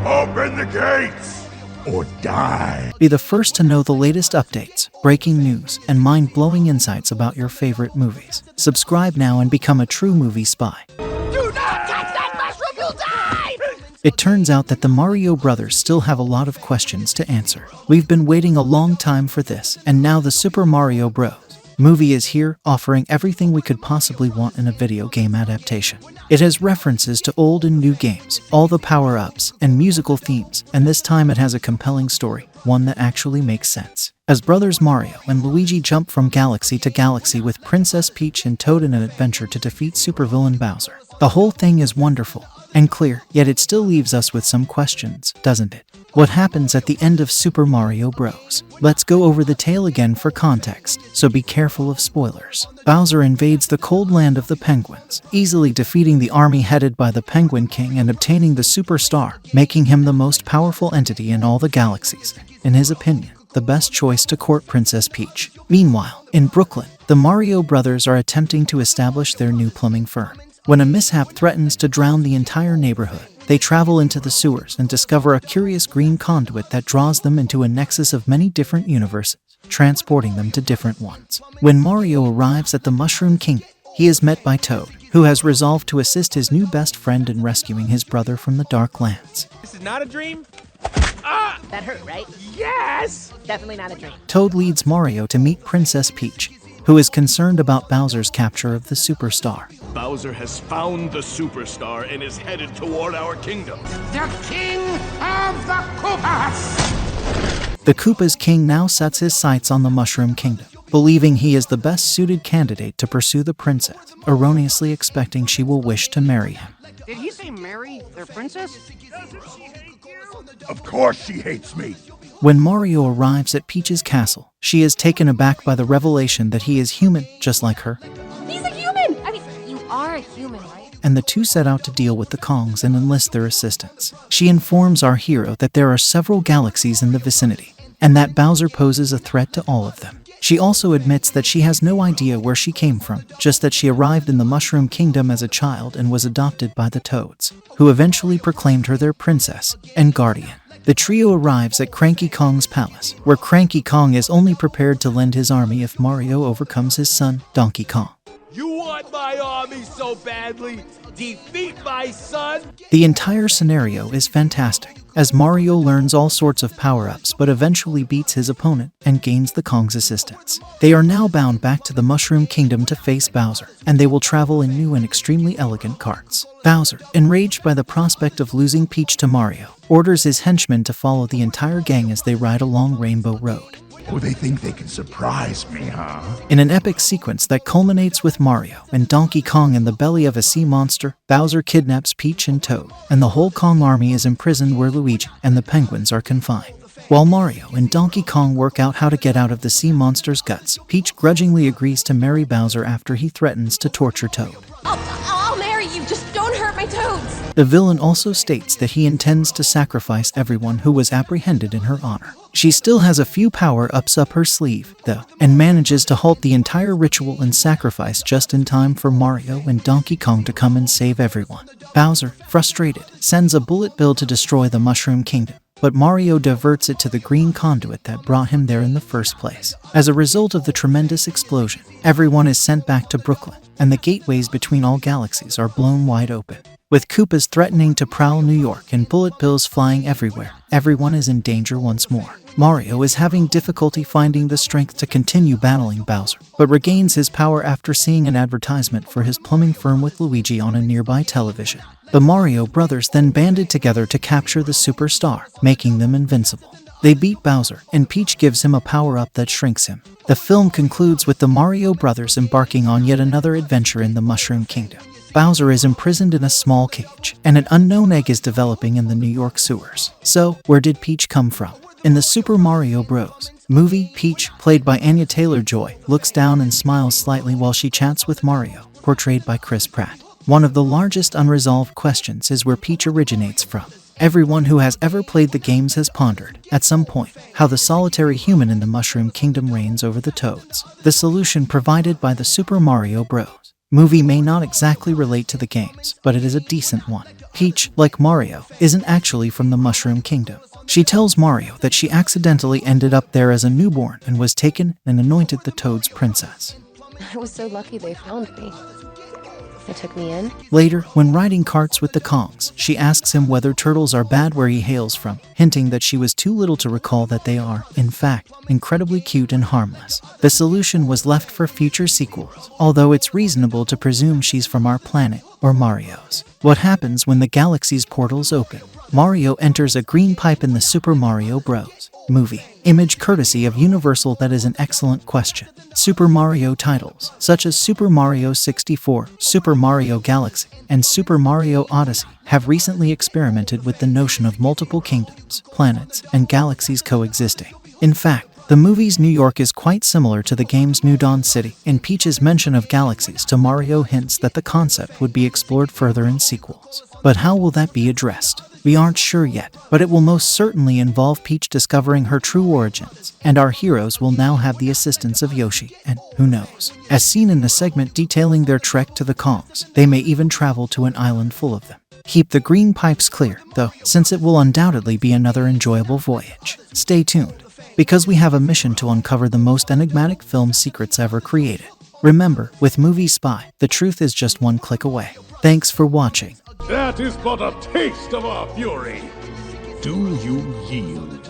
Open the gates or die. Be the first to know the latest updates, breaking news, and mind-blowing insights about your favorite movies. Subscribe now and become a true movie spy. Do not touch that mushroom, you'll die! It turns out that the Mario brothers still have a lot of questions to answer. We've been waiting a long time for this, and now the Super Mario Bros. Movie is here, offering everything we could possibly want in a video game adaptation. It has references to old and new games, all the power-ups, and musical themes, and this time it has a compelling story, one that actually makes sense. As brothers Mario and Luigi jump from galaxy to galaxy with Princess Peach and Toad in an adventure to defeat supervillain Bowser. The whole thing is wonderful and clear, yet it still leaves us with some questions, doesn't it? What happens at the end of Super Mario Bros? Let's go over the tale again for context, so be careful of spoilers. Bowser invades the cold land of the penguins, easily defeating the army headed by the Penguin King and obtaining the Superstar, making him the most powerful entity in all the galaxies. In his opinion, the best choice to court Princess Peach. Meanwhile, in Brooklyn, the Mario brothers are attempting to establish their new plumbing firm. When a mishap threatens to drown the entire neighborhood, they travel into the sewers and discover a curious green conduit that draws them into a nexus of many different universes, transporting them to different ones. When Mario arrives at the Mushroom Kingdom, he is met by Toad, who has resolved to assist his new best friend in rescuing his brother from the Dark Lands. This is not a dream? That hurt, right? Yes! Definitely not a dream. Toad leads Mario to meet Princess Peach, who is concerned about Bowser's capture of the Superstar. Bowser has found the Superstar and is headed toward our kingdom. The king of the Koopas! The Koopa's king now sets his sights on the Mushroom Kingdom, believing he is the best suited candidate to pursue the princess, erroneously expecting she will wish to marry him. Did he say marry their princess? Of course she hates me. When Mario arrives at Peach's castle, she is taken aback by the revelation that he is human, just like her. He's a human! I mean, you are a human, right? And the two set out to deal with the Kongs and enlist their assistance. She informs our hero that there are several galaxies in the vicinity, and that Bowser poses a threat to all of them. She also admits that she has no idea where she came from, just that she arrived in the Mushroom Kingdom as a child and was adopted by the Toads, who eventually proclaimed her their princess and guardian. The trio arrives at Cranky Kong's palace, where Cranky Kong is only prepared to lend his army if Mario overcomes his son, Donkey Kong. You want my army so badly? Defeat my son? The entire scenario is fantastic, as Mario learns all sorts of power-ups but eventually beats his opponent and gains the Kong's assistance. They are now bound back to the Mushroom Kingdom to face Bowser, and they will travel in new and extremely elegant carts. Bowser, enraged by the prospect of losing Peach to Mario, orders his henchmen to follow the entire gang as they ride along Rainbow Road. Oh, they think they can surprise me, huh? In an epic sequence that culminates with Mario and Donkey Kong in the belly of a sea monster, Bowser kidnaps Peach and Toad, and the whole Kong army is imprisoned where Luigi and the penguins are confined. While Mario and Donkey Kong work out how to get out of the sea monster's guts, Peach grudgingly agrees to marry Bowser after he threatens to torture Toad. I'll marry you, just don't hurt my toads! The villain also states that he intends to sacrifice everyone who was apprehended in her honor. She still has a few power-ups up her sleeve, though, and manages to halt the entire ritual and sacrifice just in time for Mario and Donkey Kong to come and save everyone. Bowser, frustrated, sends a bullet bill to destroy the Mushroom Kingdom, but Mario diverts it to the green conduit that brought him there in the first place. As a result of the tremendous explosion, everyone is sent back to Brooklyn, and the gateways between all galaxies are blown wide open. With Koopas threatening to prowl New York and bullet bills flying everywhere, everyone is in danger once more. Mario is having difficulty finding the strength to continue battling Bowser, but regains his power after seeing an advertisement for his plumbing firm with Luigi on a nearby television. The Mario brothers then banded together to capture the Superstar, making them invincible. They beat Bowser, and Peach gives him a power-up that shrinks him. The film concludes with the Mario brothers embarking on yet another adventure in the Mushroom Kingdom. Bowser is imprisoned in a small cage, and an unknown egg is developing in the New York sewers. So, where did Peach come from? In the Super Mario Bros. Movie, Peach, played by Anya Taylor-Joy, looks down and smiles slightly while she chats with Mario, portrayed by Chris Pratt. One of the largest unresolved questions is where Peach originates from. Everyone who has ever played the games has pondered, at some point, how the solitary human in the Mushroom Kingdom reigns over the Toads. The solution provided by the Super Mario Bros. movie may not exactly relate to the games, but it is a decent one. Peach, like Mario, isn't actually from the Mushroom Kingdom. She tells Mario that she accidentally ended up there as a newborn and was taken and anointed the Toad's princess. I was so lucky they found me. They took me in. Later, when riding carts with the Kongs, she asks him whether turtles are bad where he hails from, hinting that she was too little to recall that they are, in fact, incredibly cute and harmless. The solution was left for future sequels, although it's reasonable to presume she's from our planet, or Mario's. What happens when the galaxy's portals open? Mario enters a green pipe in the Super Mario Bros. Movie. Image courtesy of Universal. That is an excellent question. Super Mario titles, such as Super Mario 64, Super Mario Galaxy, and Super Mario Odyssey, have recently experimented with the notion of multiple kingdoms, planets, and galaxies coexisting. In fact, the movie's New York is quite similar to the game's New Dawn City, and Peach's mention of galaxies to Mario hints that the concept would be explored further in sequels. But how will that be addressed? We aren't sure yet, but it will most certainly involve Peach discovering her true origins, and our heroes will now have the assistance of Yoshi, and who knows? As seen in the segment detailing their trek to the Kongs, they may even travel to an island full of them. Keep the green pipes clear, though, since it will undoubtedly be another enjoyable voyage. Stay tuned, because we have a mission to uncover the most enigmatic film secrets ever created. Remember, with Movie Spy, the truth is just one click away. Thanks for watching. That is but a taste of our fury. Do you yield?